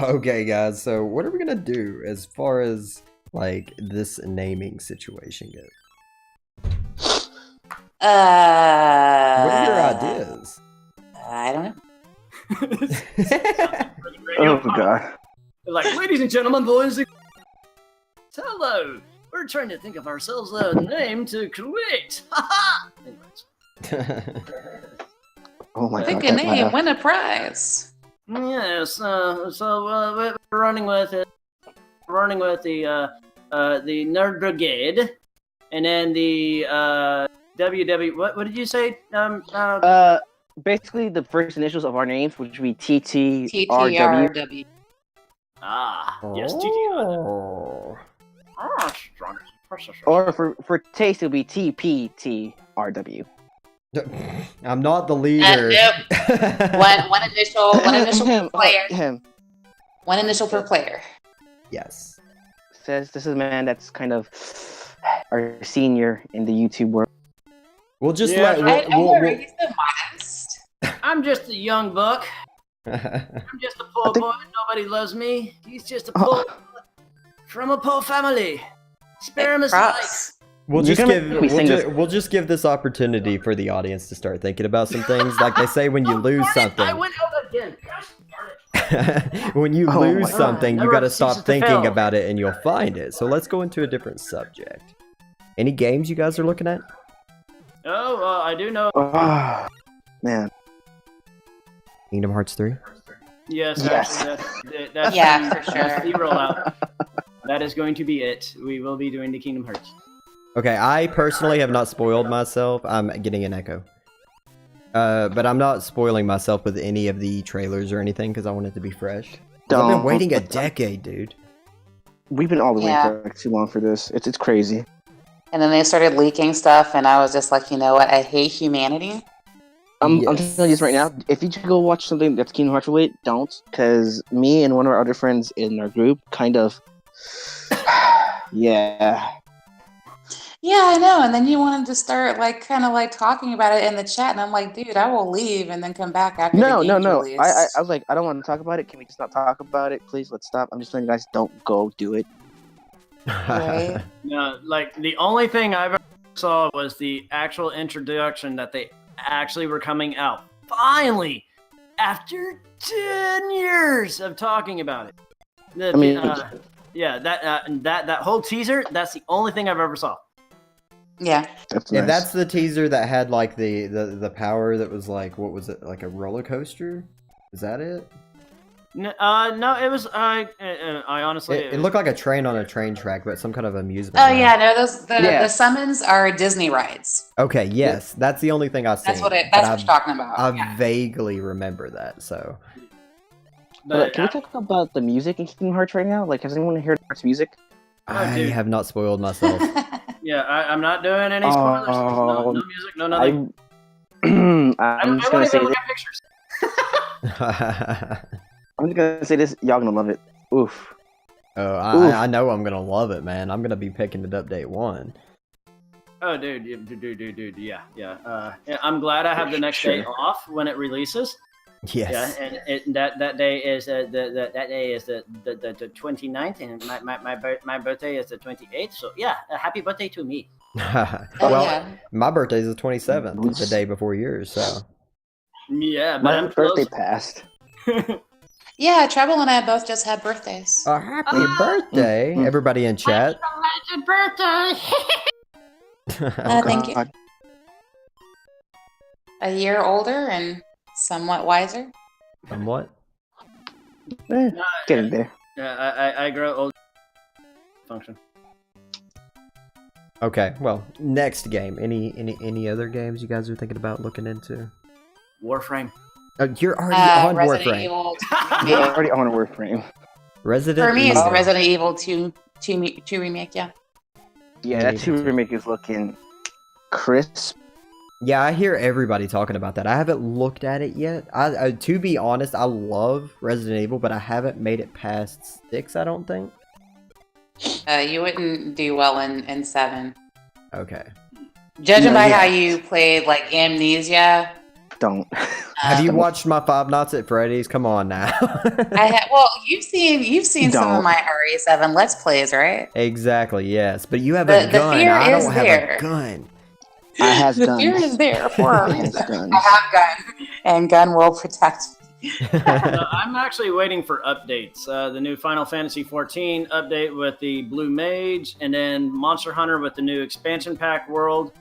Okay, guys. So what are we gonna do as far as like this naming situation goes? What are your ideas? I don't know. Oh god. Like, ladies and gentlemen, boys, hello. We're trying to think of ourselves a name to create. Anyways. Oh my Pick god. a that name, laugh. win a prize. Yes. We're running with it. Running with the Nerd Brigade, and then the WW. What did you say? Basically the first initials of our names, which would be TTRW. TTRW. Yes, TTR. Oh. Stronger. Or for taste, it'll be TPTRW. I'm not the leader. Nope. One initial per player. Him. One initial per player. Yes. Says this is a man that's kind of our senior in the YouTube world. We'll just Yeah, let. He's so modest. I'm just a young buck. I'm just a poor boy. Nobody loves me. He's just a poor from a poor family. Spare him his life. We'll You're just gonna give make me sing this. we'll just give this opportunity for the audience to start thinking about some things. Like they say, when you lose I something, went out again. Gosh darn it. when you Oh lose my God. something, you Never got to ceases stop to thinking fail. about it, and you'll find it. So let's go into a different subject. Any games you guys are looking at? Oh, I do know. Ah, man. Kingdom Hearts 3. Yes, Yes. actually, that's Yeah, for that's sure. the rollout. That is going to be it. We will be doing the Kingdom Hearts. Okay, I personally have not spoiled myself. I'm getting an echo. But I'm not spoiling myself with any of the trailers or anything because I want it to be fresh. 'Cause I've been Don't. waiting a decade, dude. We've been all the way Yeah. for too long for this. It's crazy. And then they started leaking stuff, and I was just like, you know what? I hate humanity. I'm Yes. telling you this right now. If you go watch something that's Kingdom Hearts related, don't. Because me and one of our other friends in our group kind of. Yeah. Yeah, I know. And then you wanted to start kind of talking about it in the chat, and I'm like, dude, I will leave and then come back after No. the game's I released. was like, I don't want to talk about it. Can we just not talk about it? Please, let's stop. I'm just telling you guys, don't go do it. Right? No, like the only thing I've ever saw was the actual introduction that they actually were coming out. Finally, after 10 years of talking about it. I mean, Yeah, that whole teaser. That's the only thing I've ever saw. Yeah. that's Yeah, nice. that's the teaser that had like the power that was like, what was it, like a roller coaster? Is that it? No, it was. I honestly. It looked like a train on a train track, but some kind of amusement. Oh, ride. yeah, no, Yeah. the summons are Disney rides. Okay, yes, that's the only thing I've seen. That's what but that's what you're talking about. I Yeah. vaguely remember that. So But can we talk about the music in Kingdom Hearts right now? Like, has anyone heard Hearts music? I dude. have not spoiled myself. Yeah, I'm not doing any spoilers. No music, no nothing. I'm just I gonna won't say even this. look at pictures. I'm just gonna say this. Y'all gonna love it. Oof. Oh, Oof. I know I'm gonna love it, man. I'm gonna be picking it up day one. Oh, dude, yeah. I'm glad I have the next day Sure. off when it releases. Yes. Yeah, and that day is the 29th, and my birthday is the 28th. So yeah, happy birthday to me. Oh, well, yeah. my birthday's the 27th, the day before yours. So Yeah, but My I'm birthday close. passed. Yeah, Treble and I both just had birthdays. happy birthday, mm. everybody in chat. Happy birthday! Thank you. God. A year older and somewhat wiser. Somewhat. Getting there. Yeah, I grow old. Function. Okay, well, next game. Any other games you guys are thinking about looking into? Warframe. You're already on Resident Warframe. Evil. You're already on a Warframe. Resident For me, it's Evil. the Resident Evil 2 remake. Yeah. Yeah, that 2 remake is looking crisp. Yeah, I hear everybody talking about that. I haven't looked at it yet. I to be honest, I love Resident Evil, but I haven't made it past 6, I don't think. You wouldn't do well in 7. Okay. Judging Yeah, by yeah. how you played Amnesia, don't. Have you watched my Five Nights at Freddy's? Come on now. Well, you've seen some of Don't. my RE7 Let's Plays, right? Exactly, yes. But you have The a gun. fear I is don't have there. a gun. I have The guns. fear is there for a I have reason. guns. I have gun, and gun will protect me. I'm actually waiting for updates. The new Final Fantasy XIV update with the Blue Mage, and then Monster Hunter with the new expansion pack world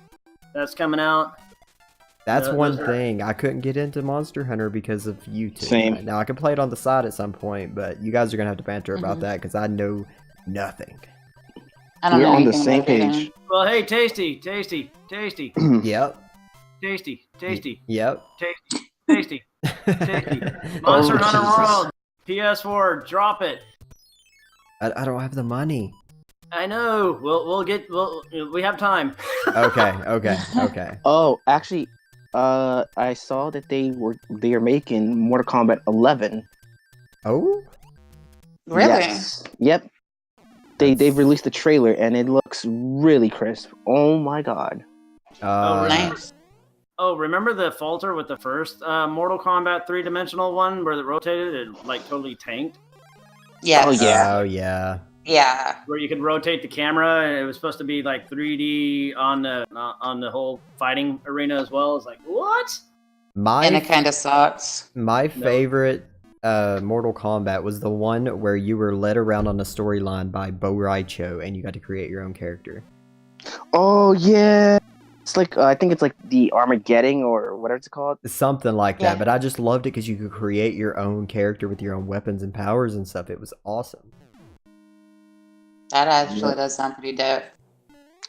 that's coming out. That's one those are- thing. I couldn't get into Monster Hunter because of you two. Same. Now, I can play it on the side at some point, but you guys are going to have to banter about Mhm. that because I know nothing. I don't We're know on the anything same about it. page. Well, hey, tasty. Yep. Tasty. Yep. Monster Oh, Hunter Jesus. World, PS4, drop it. I don't have the money. I know. We have time. Okay. Oh, actually, I saw that they are making Mortal Kombat 11. Oh? Really? Yes. Yep. They've released the trailer and it looks really crisp. Oh my god. Nice. Oh, remember the falter with the first Mortal Kombat 3-dimensional one where it rotated and like totally tanked? Yes. Oh, yeah. Oh, yeah. Yeah. Where you could rotate the camera and it was supposed to be like 3D on the whole fighting arena as well. It's like, what? And it kind of sucks. My favorite Mortal Kombat was the one where you were led around on a storyline by Bo Raicho and you got to create your own character. Oh yeah. It's like I think it's like the Armageddon or whatever it's called. Something like Yeah. that, but I just loved it because you could create your own character with your own weapons and powers and stuff. It was awesome. That actually does sound pretty dope.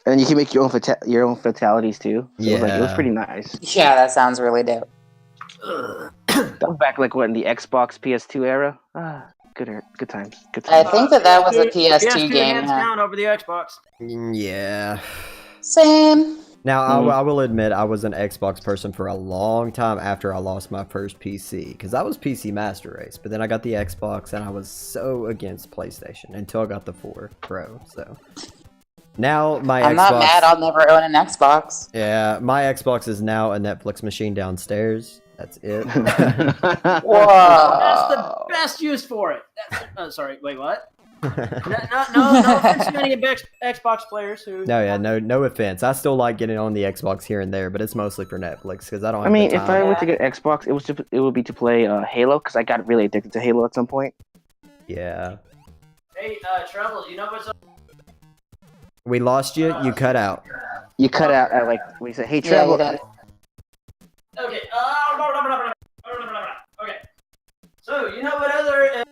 And you can make your own fatalities too. So it was Yeah. pretty nice. Yeah, that sounds really dope. Ugh. That was back like what in the Xbox PS2 era. Good times. Good I times. think that was a PS2 PS2 game. hands Yeah. down over the Xbox. Yeah. Same. Now, I will admit I was an Xbox person for a long time after I lost my first PC, because I was PC Master Race, but then I got the Xbox and I was so against PlayStation until I got the 4 Pro, so. Now, my I'm Xbox... not mad. I'll never own an Xbox. Yeah, my Xbox is now a Netflix machine downstairs. That's it. Whoa. That's the best use for it. Sorry, wait, what? No offense to any Xbox players who. No offense. I still like getting on the Xbox here and there, but it's mostly for Netflix because I don't have I mean, the if time. I were to get Xbox, it would be to play Halo because I got really addicted to Halo at some point. Yeah. Hey, Treble, you know what's up? We lost you. You cut out. You cut out at like we said, "Hey, Yeah, Trevor." you did. Okay. Okay. So you know what other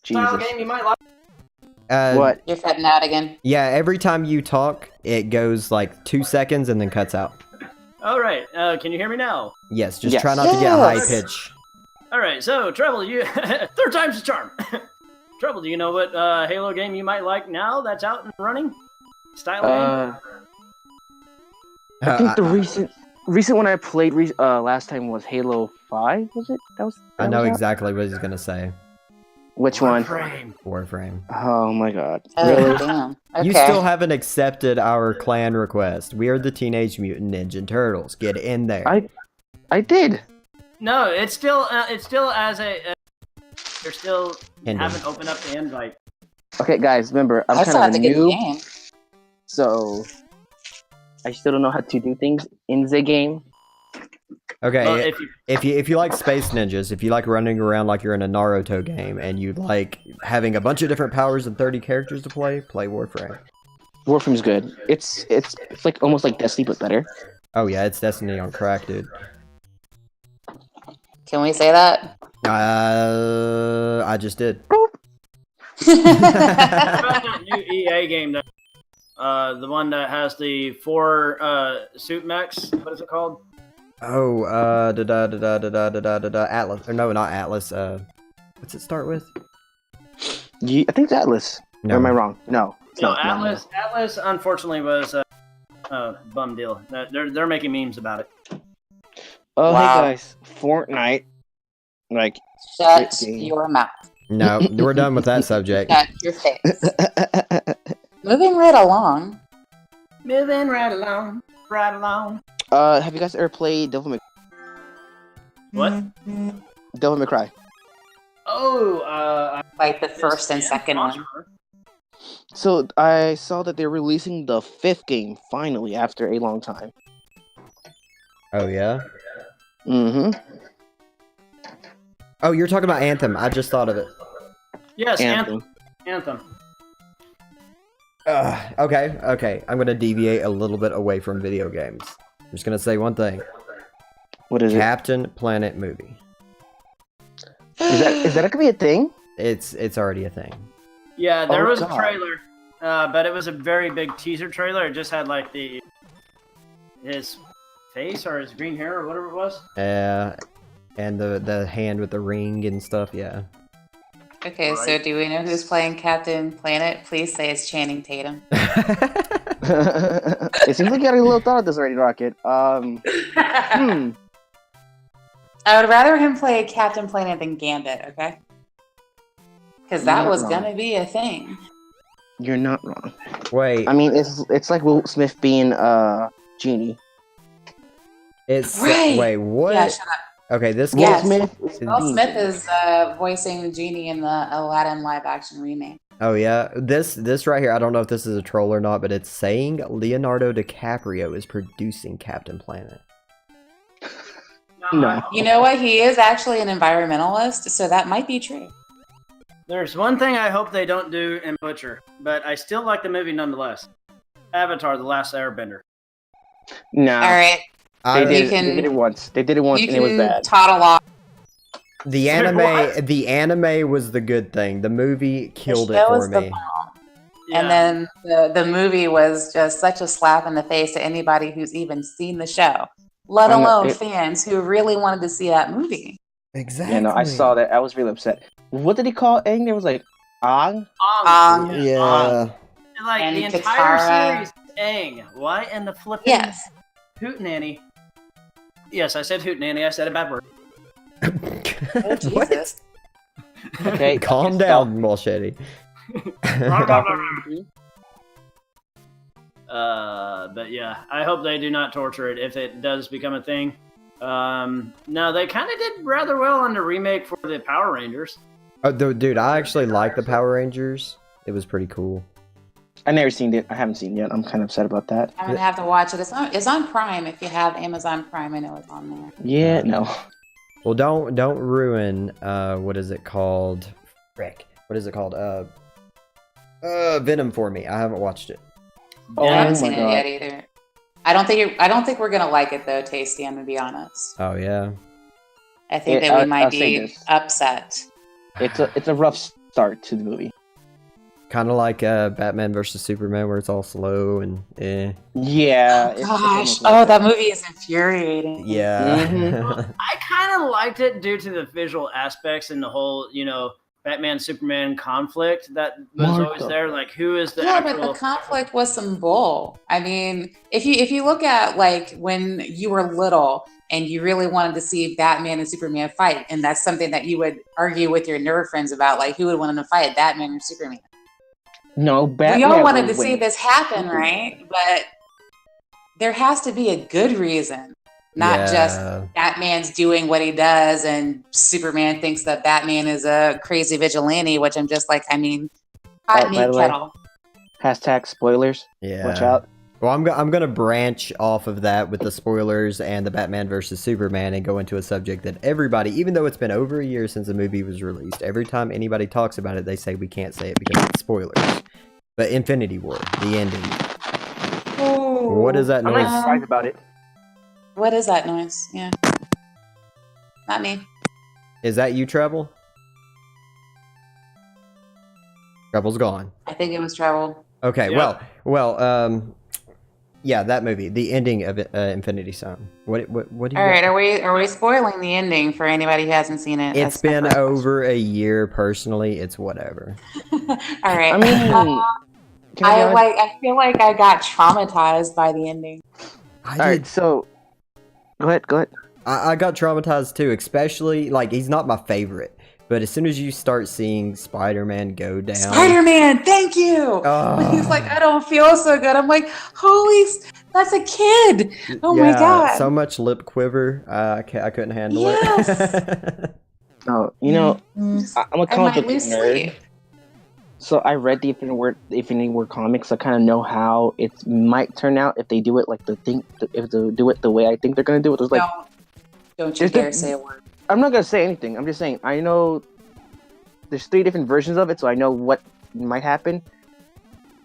style Jesus. game you might like? What? You're cutting out again. Yeah, every time you talk, it goes like 2 seconds and then cuts out. All right. Can you hear me now? Yes, just Yes. try not to get high Yes. pitch. All right. So Treble, you third time's the charm. Treble, do you know what Halo game you might like now that's out and running? Style game? I think the recent one I played last time was Halo 5. Was it? I know was that? exactly what he's gonna say. Which one? Warframe. Warframe. Oh my god. Oh, Really? damn. Okay. You still haven't accepted our clan request. We are the Teenage Mutant Ninja Turtles. Get in there. I did. No, it's still as a. You're still Ending. haven't opened up the invite. Okay, guys, remember I'm I still have kind to of get the new, game. so I still don't know how to do things in the game. Okay, Well, if you like Space Ninjas, if you like running around like you're in a Naruto game, and you like having a bunch of different powers and 30 characters to play Warframe. Warframe's good. It's like almost like Destiny but better. Oh yeah, it's Destiny on crack, dude. Can we say that? I just did. What about that new EA game that the one that has the 4 suit mechs? What is it called? Oh, Atlas. Or no, not Atlas. What's it start with? I think it's Atlas. No. Or am I wrong? No. It's No, not. Atlas. Atlas, unfortunately, was a bum deal. They're making memes about it. Oh, Wow. hey guys. Fortnite. Like. Shut Great game. your mouth. No, we're done with that subject. Shut your face. Moving right along. Moving right along, right along. Have you guys ever played Devil May What? Devil May Cry. Oh, Like the first and second one. So I saw that they're releasing the 5th game finally after a long time. Oh yeah. Mm-hmm. Oh, you're talking about Anthem. I just thought of it. Yes, Anthem. Okay. I'm gonna deviate a little bit away from video games. I'm just gonna say one thing. What is Captain Planet movie. it? Is that gonna be a thing? It's already a thing. Yeah, there Oh, was God. a trailer, but it was a very big teaser trailer. It just had like his face or his green hair or whatever it was. And the hand with the ring and stuff. Yeah. Okay, so do we know who's playing Captain Planet? Please say it's Channing Tatum. It seems like you got a little thought of this already, Rocket. I would rather him play Captain Planet than Gambit, okay? Because that You're was not gonna be a thing. You're not wrong. Wait. I mean, it's like Will Smith being Genie. It's Right. wait. What? Yeah, shut up. Okay, this Will Yes. Smith is Will Genie. Smith is voicing the genie in the Aladdin live-action remake. Oh yeah, this right here. I don't know if this is a troll or not, but it's saying Leonardo DiCaprio is producing Captain Planet. No. You know what? He is actually an environmentalist, so that might be true. There's one thing I hope they don't do in Butcher, but I still like the movie nonetheless. Avatar: The Last Airbender. No. All right, I, They You did, they did it once. They did it once, you and it was can bad. toddle off. the anime was the good thing. The movie killed it show for is the me. Yeah. And then the movie was just such a slap in the face to anybody who's even seen the show, let I know, alone it- fans who really wanted to see that movie. Exactly. Yeah, no, I saw that. I was really upset. What did he call Aang? There was like Ang? Yeah. Like And the entire Katara. series, Aang. Why in the flipping Yes. hootenanny? Yes, I said hootenanny. I said a bad word. Oh, What? Jesus. Okay, Calm stop. down, Malshetty. But yeah, I hope they do not torture it if it does become a thing. No, they kind of did rather well on the remake for the Power Rangers. Dude, I actually like the Power Rangers. It was pretty cool. I never seen it. I haven't seen it yet. I'm kind of upset about that. I'm gonna have to watch it. It's on Prime. If you have Amazon Prime, I know it's on there. Yeah, no. Well, don't ruin what is it called? Frick. What is it called? Venom for me. I haven't watched it. Oh I haven't my seen it God. yet either. I don't think we're gonna like it though, Tasty. I'm gonna be honest. Oh yeah. I think Yeah, that we I'll might say be this. upset. It's a rough start to the movie. Kind of like Batman versus Superman, where it's all slow and Yeah. Gosh, almost like oh, that movie is infuriating. yeah. Mhm. I kind of liked it due to the visual aspects and the whole, Batman Superman conflict that was Martha. always there. Like, who is the Yeah, but actual? the conflict was some bull. I mean, if you look at like when you were little and you really wanted to see Batman and Superman fight, and that's something that you would argue with your nerd friends about, like who would want to fight, Batman or Superman? No, Batman. We all wanted will to see win. this happen, right? But there has to be a good reason, not just Yeah. Batman's doing what he does and Superman thinks that Batman is a crazy vigilante, which I'm just like, I mean, hot by meat the way, kettle. Hashtag spoilers. Yeah. Watch out. Well, I'm gonna branch off of that with the spoilers and the Batman versus Superman and go into a subject that everybody, even though it's been over a year since the movie was released, every time anybody talks about it, they say we can't say it because it's spoilers. But Infinity War, the ending. What is that I'm noise? not surprised about it. What is that noise? Yeah. Not me. Is that you, Treble? Treble's gone. I think it was Treble. Okay, Yeah. well, yeah, that movie, the ending of Infinity Stone. What do you? All right, got? are we spoiling the ending for anybody who hasn't seen it? It's That's my been first over a year. Personally, it's whatever. question. All right. I mean, can I be honest? I feel like I got traumatized by the ending. I All did. right, so go ahead. I got traumatized too, especially like he's not my favorite, but as soon as you start seeing Spider-Man go down, Spider-Man, thank you. When he's like, I don't feel so good. I'm like, That's a kid. Oh my god. So much lip quiver. I couldn't handle Yes. it. Oh, I'm a I comic might book lose nerd. sleep. So I read the Infinity War comics. So I kind of know how it might turn out if they do it like if they do it the way I think they're gonna do it. There's like, Don't you dare say a word. I'm not gonna say anything. I'm just saying I know there's 3 different versions of it, so I know what might happen.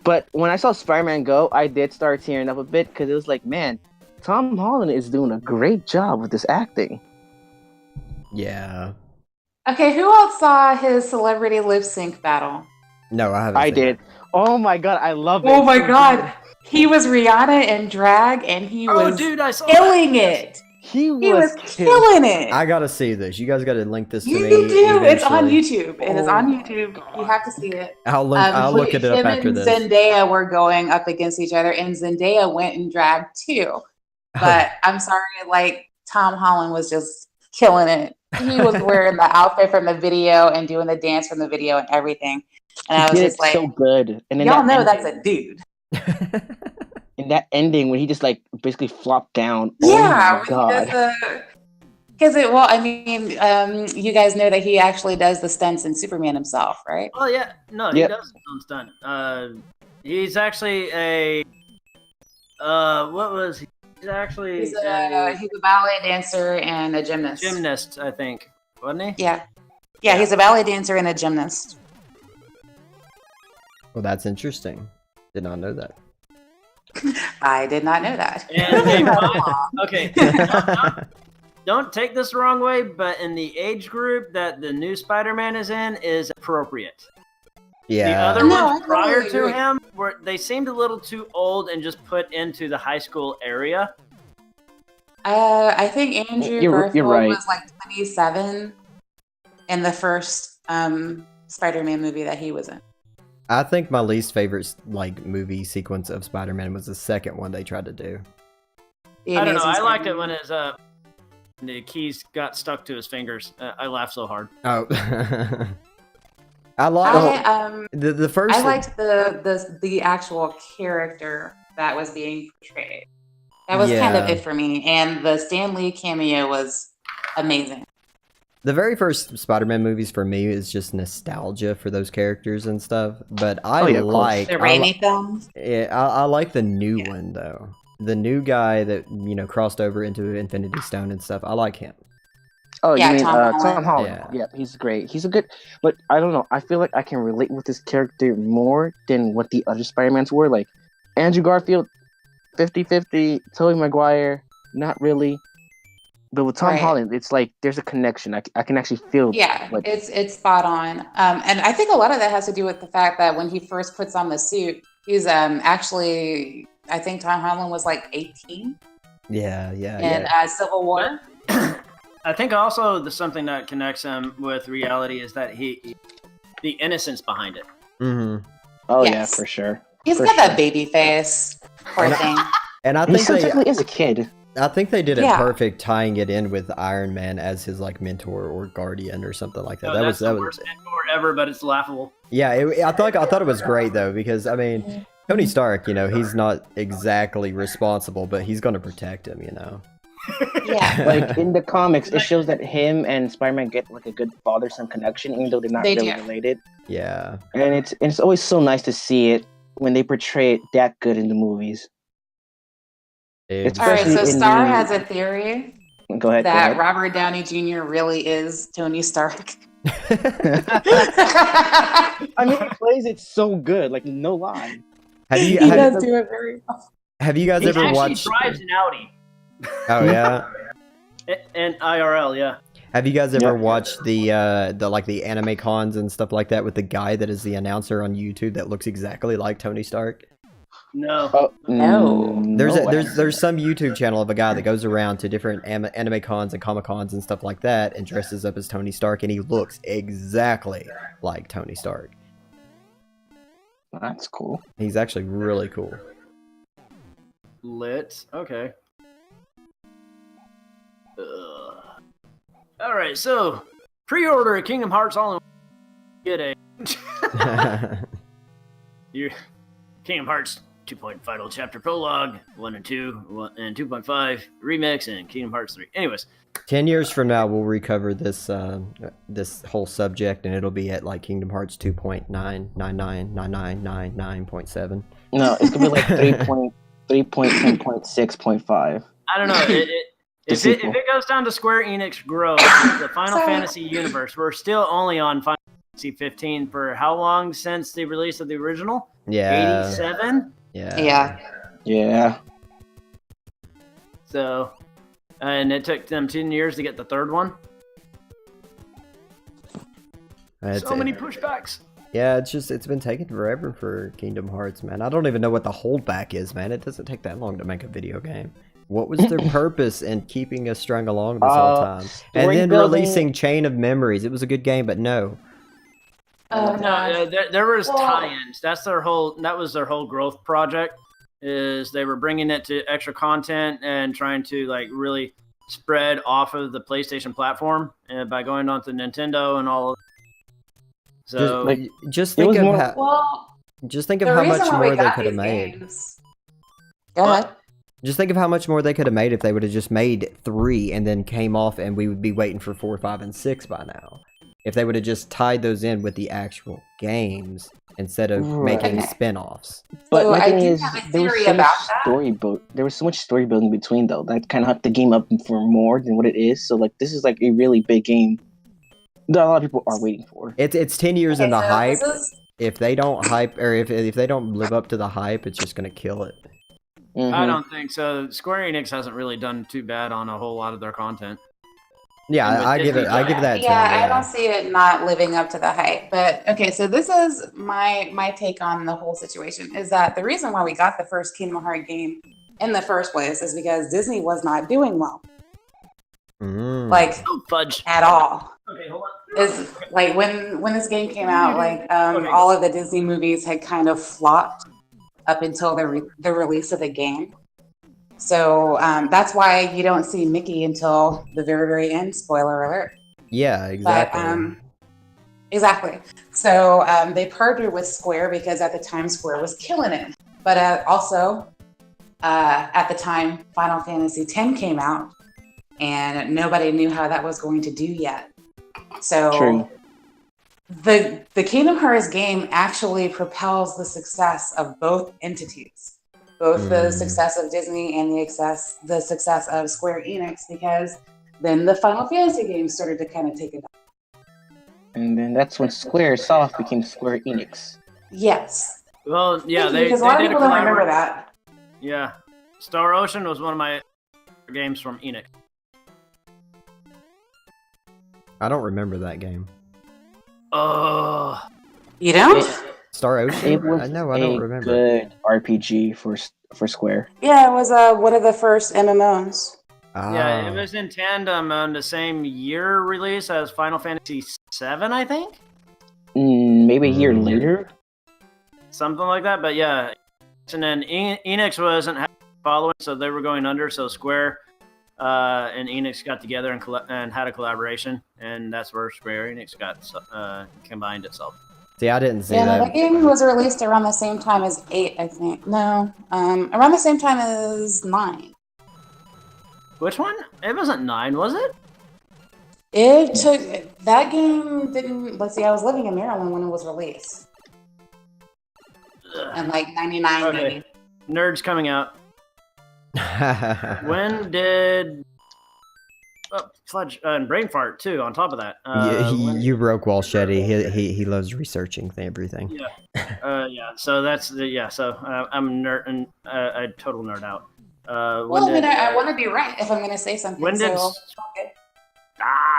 But when I saw Spider-Man Go, I did start tearing up a bit because it was like, man, Tom Holland is doing a great job with this acting. Yeah. Okay, who else saw his celebrity lip sync battle? No, I haven't. I seen did. it. Oh my god, I love it. Oh my so god. good. He was Rihanna in drag and he was dude, I saw killing that. it. He He was killed. killing it. I gotta see this. You guys gotta link this to You me. do. It's on eventually. YouTube. It is on YouTube. You have to see it. I'll look it up Him after and this. Zendaya were going up against each other, and Zendaya went and drag too. But I'm sorry, like Tom Holland was just killing it. He was wearing the outfit from the video and doing the dance from the video and everything. And I was Did just it like, so good. And then y'all that know ending, that's a dude. in that ending when he just like basically flopped down. Yeah, Oh my god. because you guys know that he actually does the stunts in Superman himself, right? Oh yeah, no, Yep. he does his own stunt. He's actually a what was he? He's actually He's a ballet dancer and a gymnast. gymnast, I think, wasn't he? Yeah, he's a ballet dancer and a gymnast. Well, that's interesting. Did not know that. I did not know that. And okay, don't take this the wrong way, but in the age group that the new Spider-Man is in is appropriate. Yeah. The other No, ones I prior totally to agree. him they seemed a little too old and just put into the high school area. I think Andrew You're Garfield right. was like 27 in the first Spider-Man movie that he was in. I think my least favorite movie sequence of Spider-Man was the second one they tried to do. The I don't know. Amazing I liked it Spider-Man. when the keys got stuck to his fingers. I laughed so hard. Oh. I like the first. I liked the actual character that was being portrayed. That was kind of Yeah. it for me. And the Stan Lee cameo was amazing. The very first Spider-Man movies for me is just nostalgia for those characters and stuff. But I Oh, yeah, of course. like The Raimi films. I like the new one though. The new guy that crossed over into Infinity Stone and stuff. I like him. Oh, Yeah, you mean Tom Holland. Tom Holland? Yeah. Yeah, he's great. He's a good, but I don't know. I feel like I can relate with this character more than what the other Spider-Mans were. Like Andrew Garfield, 50-50. Tobey Maguire, not really. But with Tom Right. Holland, it's like there's a connection. I can actually feel. Yeah, what- it's spot on. And I think a lot of that has to do with the fact that when he first puts on the suit, he's actually, I think Tom Holland was like 18 Yeah. in Civil War. I think also something that connects him with reality is that the innocence behind it. Mm-hmm. Oh yeah, Yes. for sure. He's For got sure. that baby face. Poor thing. And I He think still technically is a kid. I think they did it Yeah. perfect, tying it in with Iron Man as his mentor or guardian or something like that. No, that that's was the worst mentor ever, but it's laughable. Yeah, I thought it was great though because I mean Tony Stark, he's not exactly responsible, but he's gonna protect him, Yeah. Like in the comics, it shows that him and Spider-Man get like a good father-son connection, even though they're not They really do. related. Yeah. And it's always so nice to see it when they portray it that good in the movies. Dude. All right, so Especially in Star the- has a theory Go ahead. that Robert Downey Jr. really is Tony Stark. I mean, he plays it so good, like no lie. Have you He does do it very well. have you guys He ever actually watched? drives an Audi. Oh yeah. And IRL, yeah. Have you guys ever Yep. watched the anime cons and stuff like that with the guy that is the announcer on YouTube that looks exactly like Tony Stark? No. Oh No. There's some YouTube channel of a guy that goes around to different anime cons and comic cons and stuff like that and dresses up as Tony Stark and he looks exactly like Tony Stark. That's cool. He's actually really cool. Lit. Okay. All right, so pre-order a Kingdom Hearts all in get a your Kingdom Hearts 2. Final Chapter Prologue, 1 and 2, and 2.5 Remix, and Kingdom Hearts 3. Anyways. 10 years from now, we'll recover this this whole subject, and it'll be at like Kingdom Hearts 2.9999999.7. No, it's gonna be like 3.10.6.5. I don't know. If it goes down to Square Enix growth, the Final Fantasy universe, we're still only on Final Fantasy 15 for how long since the release of the original? Yeah. 87? Yeah. So, and it took them 10 years to get the third one. So many pushbacks. Yeah, it's been taking forever for Kingdom Hearts, man. I don't even know what the holdback is, man. It doesn't take that long to make a video game. What was their purpose in keeping us strung along this whole time? And then releasing Chain of Memories. It was a good game, but no. No, there was tie-ins. That was their whole growth project. Is they were bringing it to extra content and trying to like really spread off of the PlayStation platform by going onto Nintendo and all of that. So just think of how much more they could have made. Go ahead. Just think of how much more they could have made if they would have just made 3 and then came off, and we would be waiting for 4, 5, and 6 by now. If they would have just tied those in with the actual games instead of making spin-offs. But my thing is, there was so much story building between, though. That kind of hyped the game up for more than what it is. So, like, this is like a really big game that a lot of people are waiting for. It's 10 years in the hype. If they don't hype, or if they don't live up to the hype, it's just gonna kill it. Mm-hmm. I don't think so. Square Enix hasn't really done too bad on a whole lot of their content. Yeah, I give that. I don't see it not living up to the hype. But okay, so this is my take on the whole situation. Is that the reason why we got the first Kingdom Hearts game in the first place is because Disney was not doing well, fudge at all. Okay, hold on. Is like when this game came out, like all of the Disney movies had kind of flopped up until the release of the game. So that's why you don't see Mickey until the very, very end. Spoiler alert. Yeah, exactly. But, exactly. So they partnered with Square because at the time Square was killing it. But also at the time Final Fantasy X came out, and nobody knew how that was going to do yet. So True. The Kingdom Hearts game actually propels the success of both entities, both the success of Disney and the success of Square Enix, because then the Final Fantasy games started to kind of take it down. And then that's when Squaresoft became Square Enix. Yes. Well, yeah, because a lot of people don't remember that. Yeah, Star Ocean was one of my games from Enix. I don't remember that game. Oh, you don't? Star Ocean? It was I don't remember. Good RPG for Square. Yeah, it was one of the first MMOs. Yeah, it was in tandem on the same year release as Final Fantasy VII, I think. Maybe a year later. Something like that, but yeah. And then Enix wasn't following, so they were going under. So Square and Enix got together and had a collaboration, and that's where Square Enix got combined itself. See, I didn't see that. that. The game was released around the same time as 8, I think. No, around the same time as 9. Which one? It wasn't 9, was it? It took that game didn't. Let's see. I was living in Maryland when it was released, and like 99. Okay. Maybe. Nerd's coming out. When did Fudge and Brain Fart too? On top of that, you broke Walshetty. He loves researching everything. Yeah, yeah. So that's So I'm nerd and a total nerd out. I want to be right if I'm going to say something. When did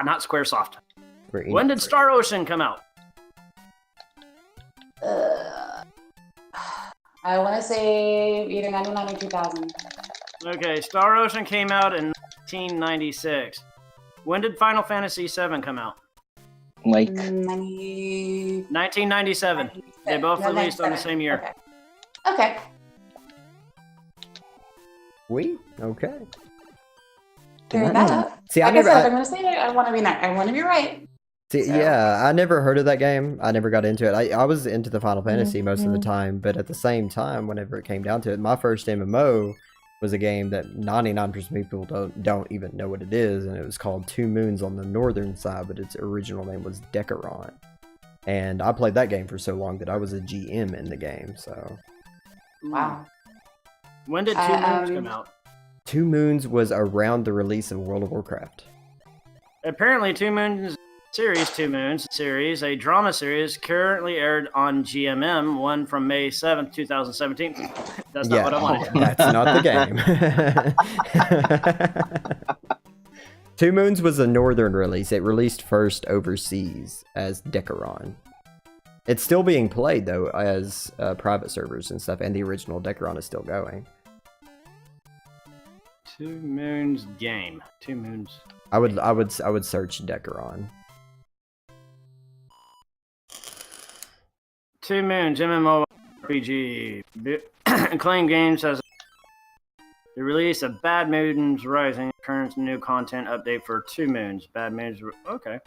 not Squaresoft? When did Star Ocean come out? I want to say either 99 or 2000. Okay, Star Ocean came out in 1996. When did Final Fantasy VII come out? Like 1997. They both released on the same year. Okay. Okay. Fair enough. See, I'm going to say it. I want to be right. See, See, So, yeah, I never heard of that game. I never got into it. I was into the Final Fantasy most of the time, but at the same time, whenever it came down to it, my first MMO was a game that 99% of people don't even know what it is, and it was called Two Moons on the Northern Side, but its original name was Decaron. And I played that game for so long that I was a GM in the game, so... wow. When did Two Moons come out? Two Moons was around the release of World of Warcraft. Apparently, Two Moons series, a drama series, currently aired on GMM, one from May 7th, 2017. That's not what I wanted. That's not the game. Two Moons was a northern release. It released first overseas as Decaron. It's still being played, though, as private servers and stuff, and the original Decaron is still going. Two Moons game. Two Moons. I would search Decaron. Two Moons MMORPG. Acclaim Games has the release of Bad Moons Rising, current new content update for Two Moons. Bad Moons. Okay.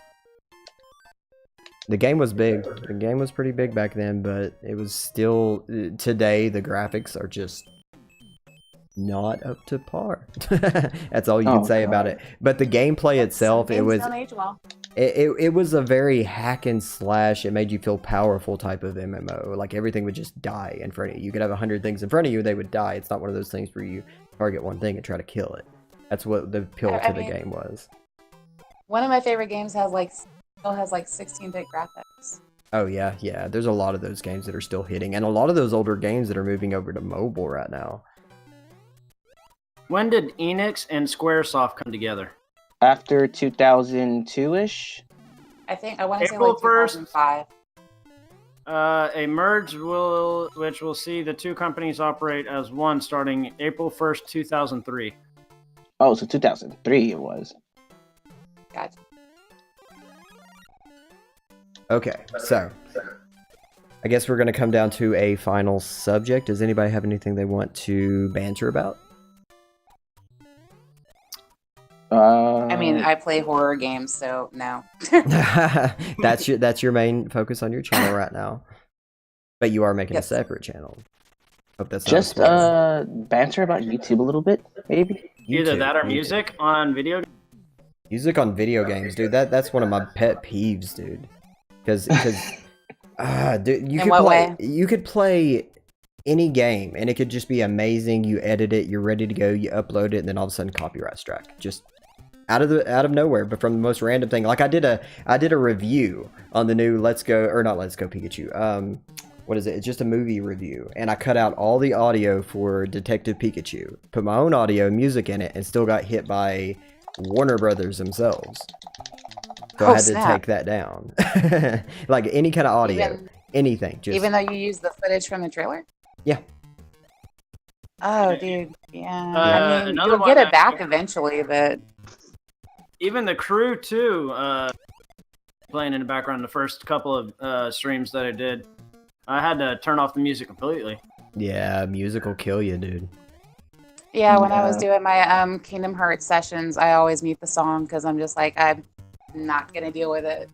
The game was big. The game was pretty big back then, but it was still... Today, the graphics are just not up to par. That's all you can say about it. But the gameplay itself, it was... Don't age well. It was a very hack and slash, it made you feel powerful type of MMO. Like everything would just die in front of you. You could have 100 things in front of you, they would die. It's not one of those things where you target one thing and try to kill it. That's what the appeal to the game was. One of my favorite games still has like 16-bit graphics. Oh yeah, yeah. There's a lot of those games that are still hitting, and a lot of those older games that are moving over to mobile right now. When did Enix and Squaresoft come together? After 2002-ish? I want to say April like 2005. A merge which will see the two companies operate as one starting April 1st, 2003. Oh, so 2003 it was. Gotcha. Okay, so I guess we're going to come down to a final subject. Does anybody have anything they want to banter about? I mean, I play horror games, so no. That's your main focus on your channel right now. But you are making a separate channel. Hope that's not just banter about YouTube a little bit, maybe. Either that or music on video. Music on video games, dude. That's one of my pet peeves, dude. Because dude, you could play any game and it could just be amazing. You edit it, you're ready to go, you upload it, and then all of a sudden copyright strike. Just out of nowhere, but from the most random thing. Like I did a review on the new Let's Go Pikachu. What is it? It's just a movie review, and I cut out all the audio for Detective Pikachu, put my own audio music in it, and still got hit by Warner Brothers themselves. So I had to take that down. Like any kind of audio, anything. Even though you use the footage from the trailer? Yeah. Oh, dude. Yeah. I mean, you'll get it back eventually, but... Even the crew, too, playing in the background the first couple of streams that I did. I had to turn off the music completely. Yeah, music will kill you, dude. Yeah, when I was doing my Kingdom Hearts sessions, I always mute the song because I'm just like, I'm not going to deal with it.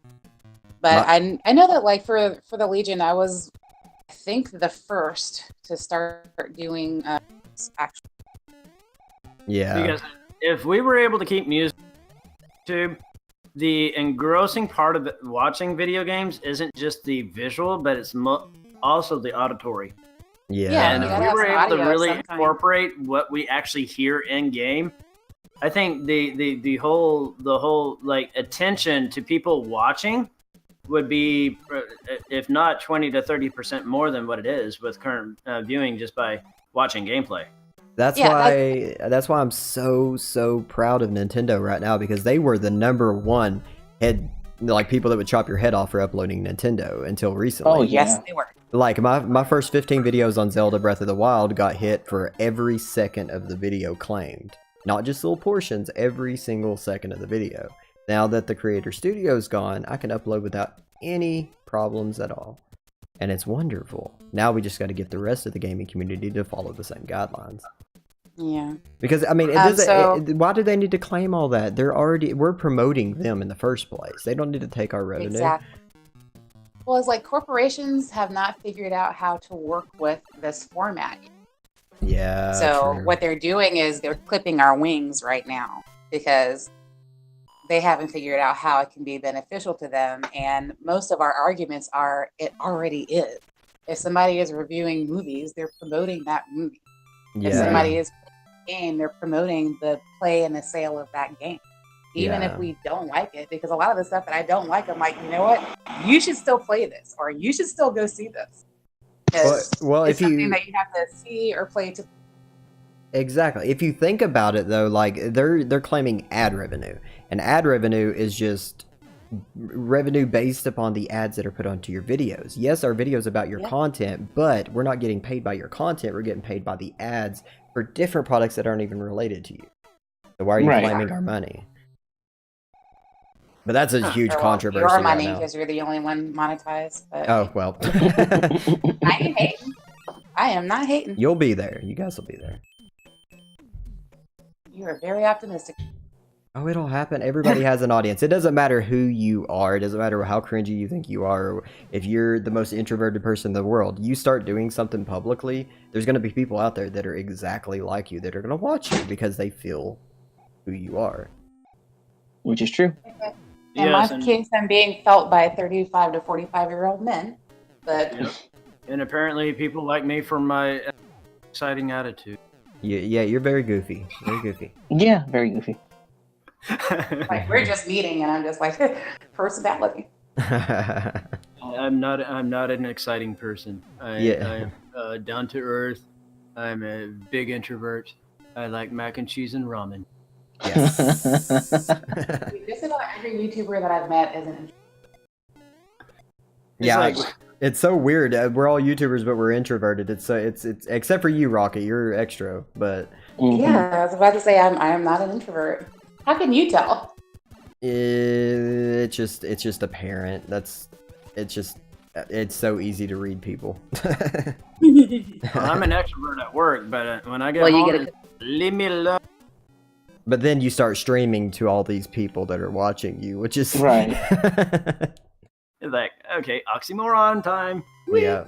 But I know that, like, for the Legion, I was, I think, the first to start doing actual. Yeah. Because if we were able to keep music on YouTube, the engrossing part of watching video games isn't just the visual, but it's also the auditory. Yeah. And if we were able to really incorporate what we actually hear in game, I think the whole like attention to people watching would be, if not 20 to 30% more than what it is with current viewing just by watching gameplay. That's why I'm so proud of Nintendo right now, because they were the #1 people that would chop your head off for uploading Nintendo until recently. Oh yeah. Yes, they were. Like my first 15 videos on Zelda Breath of the Wild got hit for every second of the video claimed. Not just little portions, every single second of the video. Now that the Creator Studio's gone, I can upload without any problems at all. And it's wonderful. Now we just got to get the rest of the gaming community to follow the same guidelines. Yeah. Because I mean, it Um, doesn't. so- Why do they need to claim all that? We're promoting them in the first place. They don't need to take our revenue. Exactly. Well, it's like corporations have not figured out how to work with this format. Yeah. So true. what they're doing is they're clipping our wings right now because they haven't figured out how it can be beneficial to them. And most of our arguments are it already is. If somebody is reviewing movies, they're promoting that movie. Yeah. If somebody is playing a game, they're promoting the play and the sale of that game. Even Yeah. if we don't like it, because a lot of the stuff that I don't like, I'm like, you know what? You should still play this, or you should still go see this. Because Well, it's if something you that you have to see or play to. exactly, if you think about it though, like they're claiming ad revenue, and ad revenue is just revenue based upon the ads that are put onto your videos. Yes, our videos about your Yeah. content, but we're not getting paid by your content. We're getting paid by the ads for different products that aren't even related to you. So why are you Right. claiming our money? But that's a huge Well, controversy your right money now. because you're the only one monetized. But Oh well. I ain't hating. I am not hating. You'll be there. You guys will be there. You are very optimistic. Oh, it'll happen. Everybody has an audience. It doesn't matter who you are. It doesn't matter how cringy you think you are. Or if you're the most introverted person in the world, you start doing something publicly, there's going to be people out there that are exactly like you that are going to watch you because they feel who you are. Which is true. In Yes, my and, case, I'm being felt by 35 to 45-year-old men. But yep. And apparently people like me for my exciting attitude. Yeah, you're very goofy. Very goofy. Yeah, very goofy. like we're just meeting, and I'm just like personality. I'm not an exciting person. Yeah. I'm down to earth. I'm a big introvert. I like mac and cheese and ramen. Yes. Just about every YouTuber that I've met is an Yeah, like- it's so weird. We're all YouTubers, but we're introverted. It's except for you, Rocket. You're extro, but Mhm. Yeah, I was about to say I'm not an introvert. How can you tell? it's just apparent. It's so easy to read people. Well, I'm an extrovert at work, but when I get Well, you home, get leave me alone. But then you start streaming to all these people that are watching you, which is Right. It's like, okay, oxymoron time. Yeah.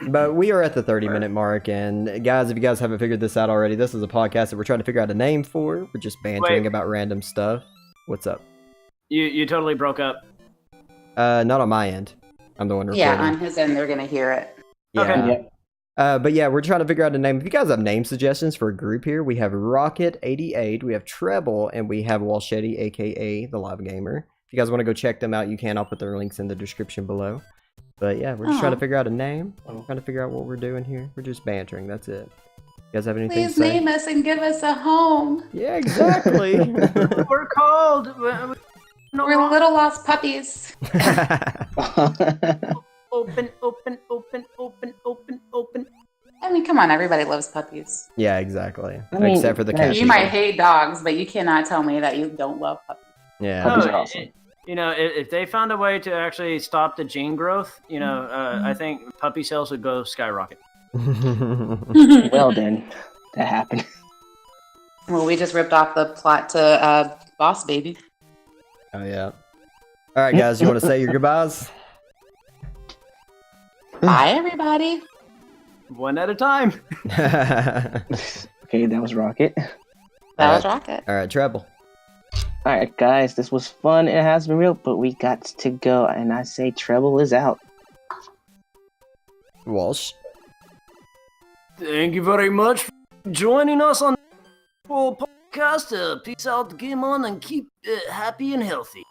But we are at the 30-minute mark, and guys, if you guys haven't figured this out already, this is a podcast that we're trying to figure out a name for. We're just bantering Wait. about random stuff. What's up? You totally broke up. Not on my end. I'm the one recording. Yeah, on his end, they're gonna hear it. Yeah. Okay. Yep. But yeah, we're trying to figure out a name. If you guys have name suggestions for a group here, we have Rocket88, we have Treble, and we have Walshetty, aka the Live Gamer. If you guys want to go check them out, you can. I'll put their links in the description below. But yeah, we're just trying to figure out a name. We're trying to figure out what we're doing here. We're just bantering. That's it. You guys have anything Please to say? name us and give us a home. Yeah, exactly. We're called. No, We're little lost puppies. open. I mean, come on, everybody loves puppies. Yeah, exactly. I mean, Except for the yeah, cat. You people. might hate dogs, but you cannot tell me that you don't love puppies. Yeah. Puppies are No, awesome. You know, if they found a way to actually stop the gene growth, you know, I think puppy sales would go skyrocket. Well then, that happened. Well, we just ripped off the plot to Boss Baby. Oh yeah. All right, guys, you want to say your goodbyes? Bye, everybody. One at a time. Okay, that was Rocket. That was Rocket. All right, Treble. Alright, guys, this was fun. It has been real, but we got to go, and I say Treble is out. Walsh. Thank you very much for joining us on the full podcast. Peace out, game on, and keep happy and healthy.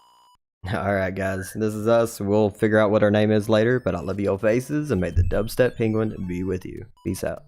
All right, guys, this is us. We'll figure out what our name is later, but I love your faces, and may the dubstep penguin be with you. Peace out.